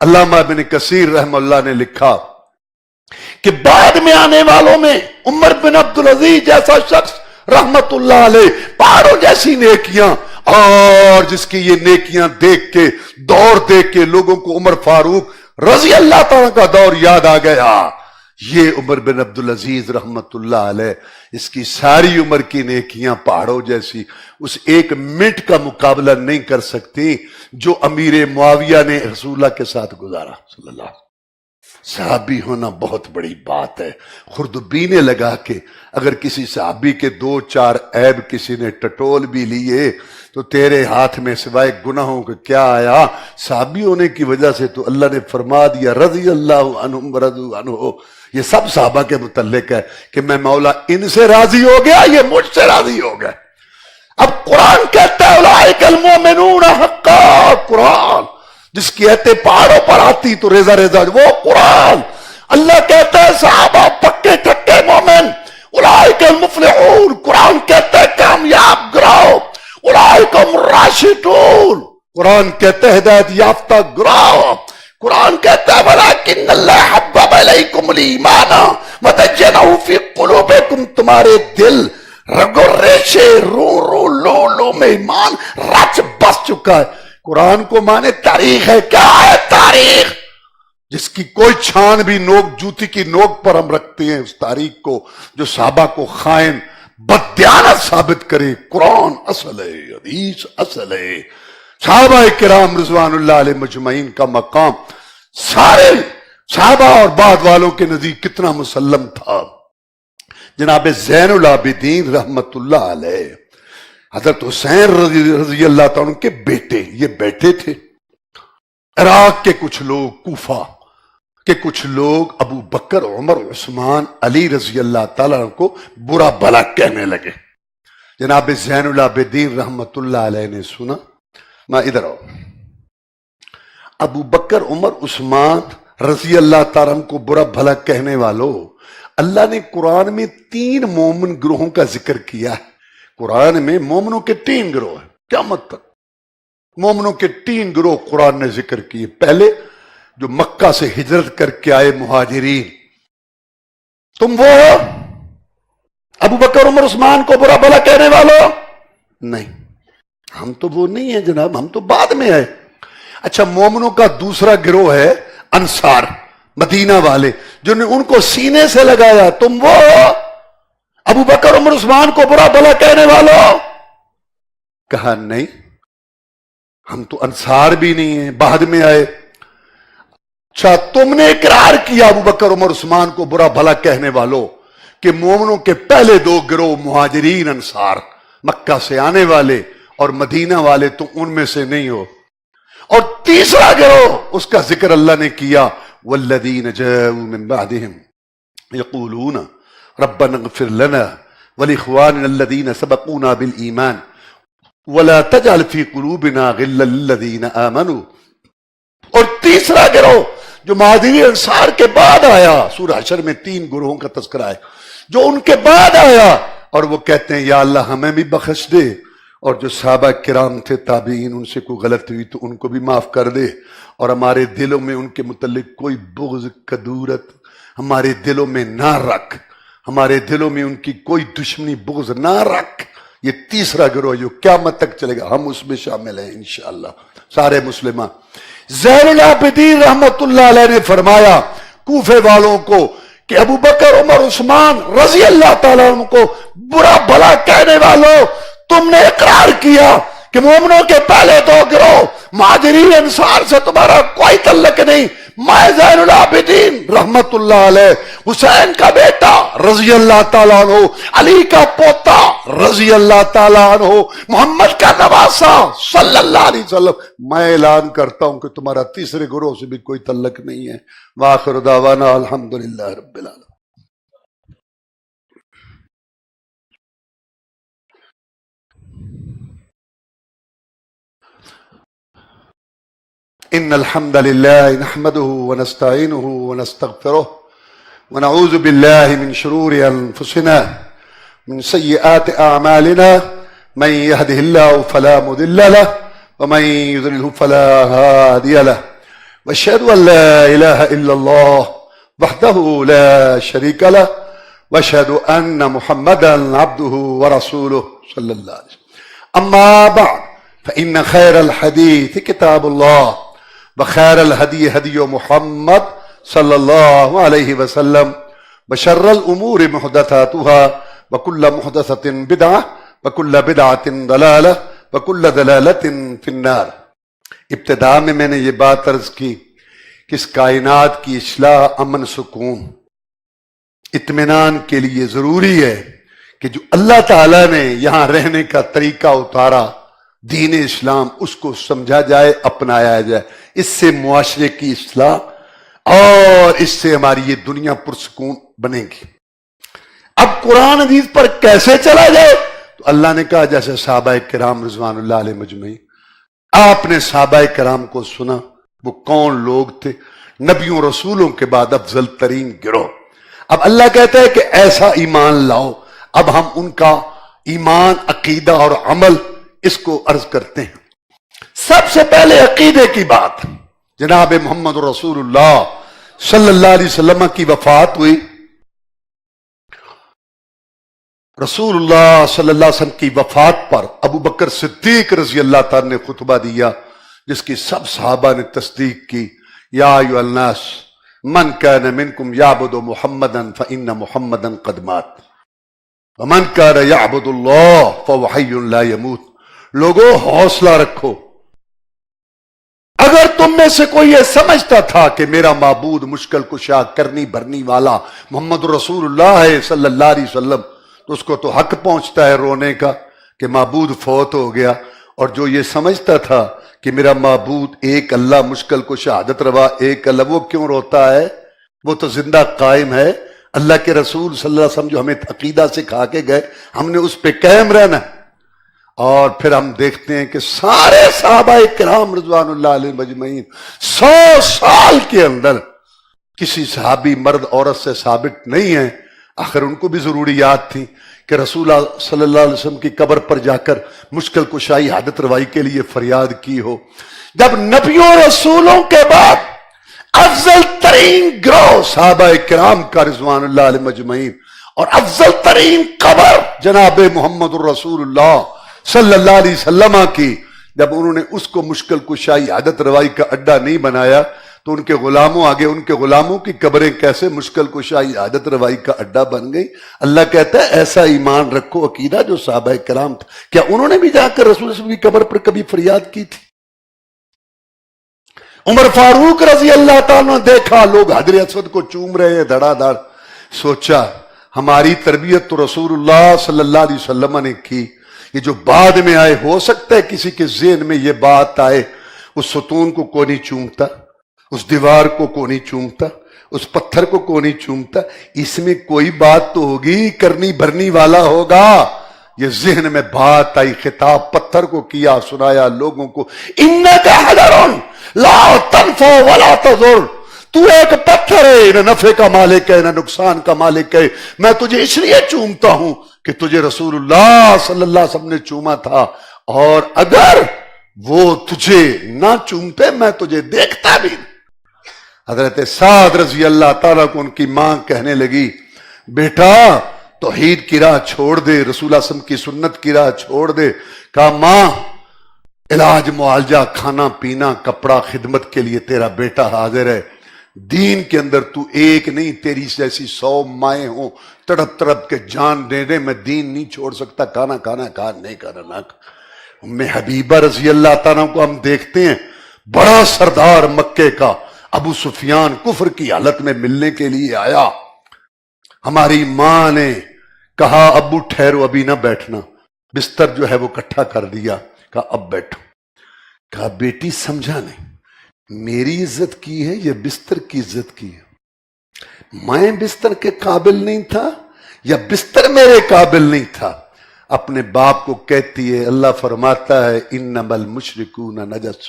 S2: علامہ ابن کثیر رحم اللہ نے لکھا کہ بعد میں آنے والوں میں عمر بن عبدالعزیز جیسا شخص رحمت اللہ علیہ، پہاڑوں جیسی نیکیاں، اور جس کی یہ نیکیاں دیکھ کے دور دیکھ کے لوگوں کو عمر فاروق رضی اللہ تعالیٰ کا دور یاد آ گیا. یہ عمر بن عبدالعزیز رحمت اللہ علیہ، اس کی ساری عمر کی نیکیاں پہاڑوں جیسی اس ایک منٹ کا مقابلہ نہیں کر سکتی جو امیر معاویہ نے رسول اللہ کے ساتھ گزارا صلی اللہ علیہ وسلم. صحابی ہونا بہت بڑی بات ہے. خردبی نے لگا کہ اگر کسی صحابی کے 2-4 عیب کسی نے ٹٹول بھی لیے تو تیرے ہاتھ میں سوائے گناہوں کے کیا آیا. صحابی ہونے کی وجہ سے تو اللہ نے فرما دیا رضی اللہ عنہم ورضوا عنہ. یہ سب صحابہ کے متعلق ہے کہ میں مولا ان سے راضی ہو گیا، یہ مجھ سے راضی ہو گئے. اب قرآن کہتا ہے اولئک المؤمنون حقا، قرآن جس کی ایتیں پہاڑوں پر آتی تو ریزہ ریزہ وہ قرآن. اللہ کہتا ہے صحابہ پکے ٹھکے مومن، اولئک المفلحون. قرآن کہتا ہے کامیاب گراؤ، اولئک هم الراشدون. قرآن کہتا ہے ہدایت یافتہ گراؤ. قرآن کہتا ہے ولکن اللہ حبب الیکم الایمان وزینہ فی قلوبکم. تمہارے دل رگو ریشے رو رو لو لو میں ایمان رچ بس چکا ہے. قرآن کو مانے تاریخ ہے. کیا ہے تاریخ؟ جس کی کوئی چھان بھی نوک جوتی کی نوک پر ہم رکھتے ہیں اس تاریخ کو جو صحابہ کو خائن بددیانت ثابت کرے. قرآن اصل ہے، حدیث اصل ہے. صحابہ کرام رضوان اللہ علیہ مجمعین کا مقام سارے صحابہ اور بعد والوں کے نزدیک کتنا مسلم تھا. جناب زین العابدین رحمت اللہ علیہ حضرت حسین رضی اللہ تعالیٰ کے بیٹے، یہ بیٹے تھے. عراق کے کچھ لوگ، کوفہ کے کچھ لوگ ابو بکر عمر عثمان علی رضی اللہ تعالیٰ کو برا بھلا کہنے لگے. جناب زین العابدین رحمت اللہ علیہ نے سنا. میں ادھر آؤ. ابو بکر عمر عثمان رضی اللہ تعالیٰ کو برا بھلا کہنے والوں، اللہ نے قرآن میں 3 مومن گروہوں کا ذکر کیا ہے. قرآن میں مومنوں کے 3 گروہ ہیں. قیامت تک مومنوں کے 3 گروہ قرآن نے ذکر کیے. پہلے جو مکہ سے ہجرت کر کے آئے مہاجرین. تم وہ ہو ابو بکر عمر عثمان کو برا بھلا کہنے والوں؟ نہیں، ہم تو وہ نہیں ہیں جناب، ہم تو بعد میں آئے. اچھا، مومنوں کا دوسرا گروہ ہے انصار، مدینہ والے، جنہوں نے ان کو سینے سے لگایا. تم وہ ہو ابو بکر عمر عثمان کو برا بھلا کہنے والوں؟ کہا نہیں، ہم تو انصار بھی نہیں ہیں، بعد میں آئے. اچھا، تم نے اقرار کیا ابو بکر عمر عثمان کو برا بھلا کہنے والوں کہ مومنوں کے پہلے 2 گروہ مہاجرین انصار مکہ سے آنے والے اور مدینہ والے، تم ان میں سے نہیں ہو. اور تیسرا گروہ اس کا ذکر اللہ نے کیا والذین جاءوا من بعدهم یقولون ربنا اغفر لنا ولاخواننا الذین سبقونا بالایمان ولا تجعل في قلوبنا غلا للذین آمنوا. اور تیسرا گروہ جو مہاجرین انصار کے بعد آیا، سورہ حشر میں 3 گروہوں کا تذکرہ ہے جو ان کے بعد آیا، اور وہ کہتے ہیں یا اللہ ہمیں بھی بخش دے، اور جو صحابہ کرام تھے تابعین ان سے کوئی غلط ہوئی تو ان کو بھی معاف کر دے، اور ہمارے دلوں میں ان کے متعلق کوئی بغض کدورت ہمارے دلوں میں نہ رکھ، ہمارے دلوں میں ان کی کوئی دشمنی بغض نہ رکھ. یہ تیسرا گروہ جو قیامت تک چلے گا، ہم اس میں شامل ہیں انشاءاللہ سارے مسلمان. زین العابدین رحمت اللہ علیہ نے فرمایا کوفے والوں کو کہ ابو بکر عمر عثمان رضی اللہ تعالیٰ عنہ کو برا بھلا کہنے والوں، تم نے اقرار کیا کہ مومنوں کے پہلے 2 گروہ مہاجرین انصار سے تمہارا کوئی تعلق نہیں. میں زین العابدین رحمت اللہ علیہ، حسین کا بیٹا رضی اللہ تعالیٰ عنہ، علی کا پوتا رضی اللہ تعالیٰ عنہ، محمد کا نواسا صلی اللہ علیہ وسلم، میں اعلان کرتا ہوں کہ تمہارا تیسرے گروہ سے بھی کوئی تعلق نہیں ہے. وآخر دعوانا الحمدللہ رب العالمین. إن الحمد لله نحمده ونستعينه ونستغفره ونعوذ بالله من شرور أنفسنا من سيئات أعمالنا من يهده الله فلا مضل له ومن يضلله فلا هادي له وأشهد أن لا إله إلا الله وحده لا شريك له وأشهد أن محمدا عبده ورسوله صلى الله عليه وسلم. أما بعد فإن خير الحديث كتاب الله وخير الهدي هدي محمد صلى الله عليه وسلم وشر الأمور محدثاتها وكل محدثة بدعة وكل بدعة ضلالة وكل ضلالة في النار. ابتدا میں نے یہ بات عرض کی کہ اس کائنات کی اصلاح، امن، سکون، اطمینان کے لیے ضروری ہے کہ جو اللہ تعالیٰ نے یہاں رہنے کا طریقہ اتارا، دین اسلام، اس کو سمجھا جائے، اپنایا جائے. اس سے معاشرے کی اصلاح اور اس سے ہماری یہ دنیا پرسکون بنے گی. اب قرآن حدیث پر کیسے چلا جائے؟ تو اللہ نے کہا جیسے صحابہ کرام رضوان اللہ علیہ مجمعین. آپ نے صحابہ کرام کو سنا، وہ کون لوگ تھے؟ نبیوں رسولوں کے بعد افضل ترین گروہ. اب اللہ کہتا ہے کہ ایسا ایمان لاؤ. اب ہم ان کا ایمان، عقیدہ اور عمل اس کو عرض کرتے ہیں. سب سے پہلے عقیدے کی بات. جناب محمد رسول اللہ صلی اللہ علیہ وسلم کی وفات ہوئی. رسول اللہ صلی اللہ علیہ وسلم کی وفات پر ابو بکر صدیق رضی اللہ تعالی نے خطبہ دیا جس کی سب صحابہ نے تصدیق کی. یا ایھا الناس من کان منکم یعبد محمدا فإن محمدا قد مات ومن کان یعبد اللہ فهو حی لا يموت. لوگوں حوصلہ رکھو. اگر تم میں سے کوئی یہ سمجھتا تھا کہ میرا معبود مشکل کشا، کرنی بھرنی والا محمد رسول اللہ ہے صلی اللہ علیہ وسلم، تو اس کو تو حق پہنچتا ہے رونے کا کہ معبود فوت ہو گیا. اور جو یہ سمجھتا تھا کہ میرا معبود ایک اللہ، مشکل کشا، حاجت روا ایک اللہ، وہ کیوں روتا ہے؟ وہ تو زندہ قائم ہے. اللہ کے رسول صلی اللہ علیہ وسلم جو ہمیں عقیدہ سکھا کے گئے، ہم نے اس پہ قائم رہنا. اور پھر ہم دیکھتے ہیں کہ سارے صحابہ کرام رضوان اللہ علیہ مجمعین 100 سال کے اندر کسی صحابی مرد عورت سے ثابت نہیں ہے. آخر ان کو بھی ضروریات تھی کہ رسول اللہ صلی اللہ علیہ وسلم کی قبر پر جا کر مشکل کشائی، حاجت روائی کے لیے فریاد کی ہو. جب نبیوں رسولوں کے بعد افضل ترین گروہ صحابہ کرام کا رضوان اللہ علیہ مجمعین اور افضل ترین قبر جناب محمد الرسول اللہ صلی اللہ علیہ وسلم کی، جب انہوں نے اس کو مشکل کشائی، حاجت روائی کا اڈا نہیں بنایا تو ان کے غلاموں آگے، ان کے غلاموں کی قبریں کیسے مشکل کشائی، حاجت روائی کا اڈا بن گئی. اللہ کہتا ہے ایسا ایمان رکھو، عقیدہ جو صحابہ کرام تھا. کیا انہوں نے بھی جا کر رسول اللہ صلی اللہ علیہ وسلم کی قبر پر کبھی فریاد کی تھی؟ عمر فاروق رضی اللہ تعالیٰ نے دیکھا لوگ حجر اسود کو چوم رہے ہیں دھڑا دھڑ. سوچا ہماری تربیت تو رسول اللہ صلی اللہ علیہ وسلم نے کی، یہ جو بعد میں آئے ہو سکتا ہے کسی کے ذہن میں یہ بات آئے، اس ستون کو کون نہیں چومتا، اس دیوار کو کون نہیں چومتا، اس پتھر کو کون نہیں چومتا، اس میں کوئی بات تو ہوگی، کرنی بھرنی والا ہوگا. یہ ذہن میں بات آئی، خطاب پتھر کو کیا، سنایا لوگوں کو، انک حجر لا تنفع ولا تضر. تو ایک پتھر ہے، نہ نفع کا مالک ہے نہ نقصان کا مالک ہے. میں تجھے اس لیے چومتا ہوں کہ تجھے رسول اللہ صلی اللہ علیہ وسلم نے چوما تھا، اور اگر وہ تجھے نہ چومتے میں تجھے دیکھتا بھی. حضرت سعد رضی اللہ تعالیٰ کو ان کی ماں کہنے لگی، بیٹا توحید کی راہ چھوڑ دے، رسول اللہ صلی اللہ علیہ وسلم کی سنت کی راہ چھوڑ دے. کہا ماں علاج معالجہ، کھانا پینا، کپڑا، خدمت کے لیے تیرا بیٹا حاضر ہے. دین کے اندر تو ایک نہیں، تیری جیسی 100 مائیں ہوں تڑپ تڑپ کے جان دے دے، میں دین نہیں چھوڑ سکتا. کھانا کھا نہیں کھانا نہ. ام حبیبہ رضی اللہ تعالیٰ کو ہم دیکھتے ہیں، بڑا سردار مکے کا ابو سفیان کفر کی حالت میں ملنے کے لیے آیا. ہماری ماں نے کہا ابو ٹھہرو، ابھی نہ بیٹھنا. بستر جو ہے وہ کٹھا کر دیا، کہا اب بیٹھو. کہا بیٹی سمجھا نہیں، میری عزت کی ہے یا بستر کی عزت کی ہے؟ میں بستر کے قابل نہیں تھا یا بستر میرے قابل نہیں تھا؟ اپنے باپ کو کہتی ہے. اللہ فرماتا ہے انما المشرکون نجس،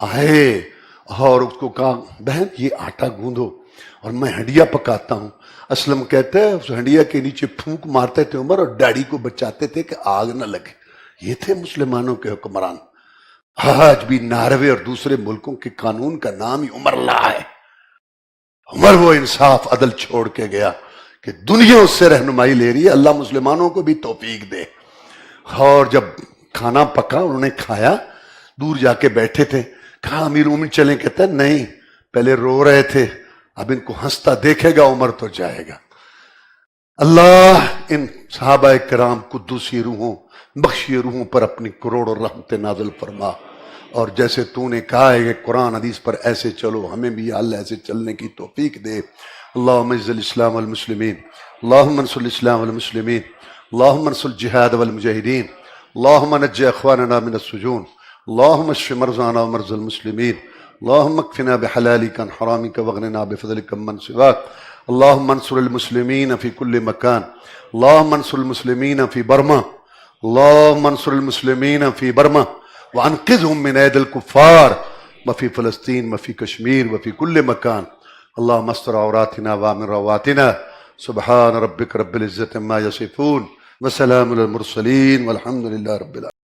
S2: آئے اور اس کو کہا بہن یہ آٹا گوندھو اور میں ہنڈیا پکاتا ہوں. اسلم کہتا ہے اس ہنڈیا کے نیچے پھونک مارتے تھے عمر اور ڈیڈی کو بچاتے تھے کہ آگ نہ لگے. یہ تھے مسلمانوں کے حکمران. آج بھی ناروے اور دوسرے ملکوں کے قانون کا نام ہی عمر اللہ ہے. عمر وہ انصاف عدل چھوڑ کے گیا کہ دنیا اس سے رہنمائی لے رہی ہے. اللہ مسلمانوں کو بھی توفیق دے. اور جب کھانا پکا انہوں نے کھایا, دور جا کے بیٹھے تھے, کہا امیر مومن چلیں. کہتا ہے نہیں, پہلے رو رہے تھے, اب ان کو ہنستا دیکھے گا عمر تو جائے گا. اللہ ان صحابہ کرام قدوسی روحوں بخشی روحوں پر اپنی کروڑوں رحمت نازل فرما. اور جیسے تو نے کہا ہے کہ قرآن حدیث پر ایسے چلو, ہمیں بھی یا اللہ ایسے چلنے کی توفیق دے. اللہم اعز الاسلام والمسلمین, اللہم انصر الاسلام والمسلمین, اللہم انصر الجہاد والمجاہدین, اللہم نجی اخواننا من السجون, اللہم اشف مرضانا ومرضى المسلمین, اللہم اکفنا بحلالک عن حرامک واغننا بفضلک من سواک. اللہم انصر المسلمین فی کل مکان, اللہم انصر المسلمین فی برما, اللہم انصر المسلمین فی برما وانقذهم من اید الکفار وفی فلسطین وفی کشمیر وفی کل مکان. اللہم استر عوراتنا وامن رواتنا. سبحان ربک رب العزت عما یصفون وسلام علی المرسلین والحمد للہ رب العالمین.